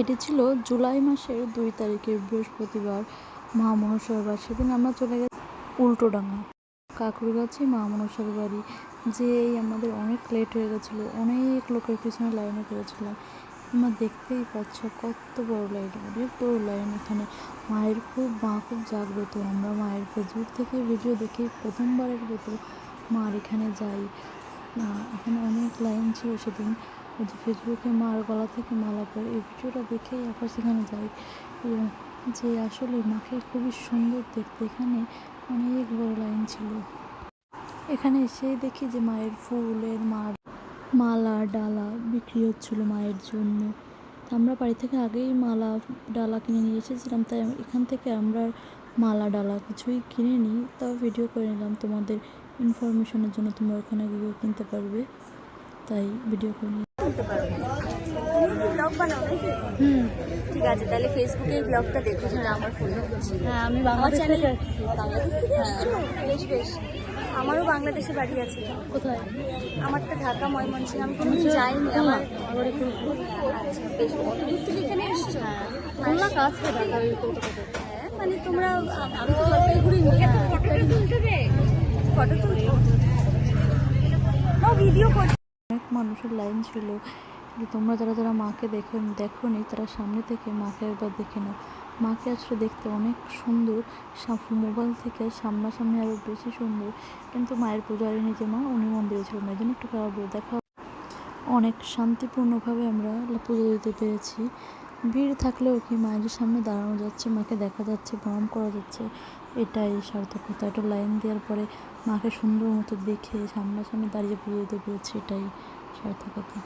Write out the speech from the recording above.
এটি ছিল জুলাই মাসের 2 তারিখে বৃহস্পতিবার মা মনসার বার। সেদিন আমরা চলে গেছি উল্টোডাঙা কাকুরগাছি মা মনসার বাড়ি। যেই আমাদের অনেক লেট হয়ে গেছিলো, অনেক লোকের পিছনে লাইনে করেছিলাম। তোমরা দেখতেই পাচ্ছ কত বড় লাইন, অনেক বড় লাইন। এখানে মা খুব জাগ্রত। আমরা মায়ের ফেসবুক থেকে ভিডিও দেখে প্রথমবারের মতো মার এখানে যাই। এখানে অনেক লাইন ছিল সেদিন। ওই যে ফেসবুকে মার গলা থেকে মালা পরে এই ভিডিওটা দেখেই আবার সেখানে যাই, এবং যে আসলে মাকে খুবই সুন্দর দেখতে। এখানে অনেক বড় লাইন ছিল। এখানে এসেই দেখি যে মায়ের ফুলের মালা ডালা বিক্রি হচ্ছিলো মায়ের জন্য। আমরা বাড়ি থেকে আগেই মালা ডালা কিনে নিয়ে এসেছিলাম, তাই এখান থেকে আমরা মালা ডালা কিছুই কিনে নিই, তাও ভিডিও করে নিলাম তোমাদের ইনফরমেশনের জন্য। তোমরা ওখানে গিয়ে কিনতে পারবে, তাই ভিডিও করে নিই। ব্লগ বানাও নাকি? ঠিক আছে, তাহলে ফেসবুকে ব্লগটা দেখো যেটা আমার ফোনে হচ্ছে। হ্যাঁ, আমি বাংলাদেশ থেকে বেশ বেশ, আমারও বাংলাদেশে বাড়ি আছে। কোথায়? আমারটা ঢাকা ময়মনসিংহ। আমি কোনোদিন যাইনি। আমার আচ্ছা, বেশ কত দূর থেকে এখানে এসছো? খুলনা কাছে ঢাকা। হ্যাঁ, মানে তোমরা, আমি তো জলপাইগুড়ি ফটো তুলবো, ভিডিও করবো। অনেক মানুষের লাইন ছিল। তোমরা যারা যারা মাকে দেখোনি তারা সামনে থেকে মাকে একবার দেখে নাও। মাকে আসলে দেখতে অনেক সুন্দর, মোবাইল থেকে সামনাসামনি আরও বেশি সুন্দর। কিন্তু মায়ের পূজারী নিজে মা, উনি মন্দিরে ছিল না, এই জন্য একটু খারাপ দেখা। অনেক শান্তিপূর্ণভাবে আমরা পুজো দিতে পেরেছি। ভিড় থাকলেও কি মায়ের সামনে দাঁড়ানো যাচ্ছে, মাকে দেখা যাচ্ছে, প্রণাম করা যাচ্ছে, এটাই সার্থকতা। এটা লাইন দেওয়ার পরে মাকে সুন্দর মতো দেখে সামনাসামনি দাঁড়িয়ে পুজো দিতে পেরেছি, এটাই সার্থকতা।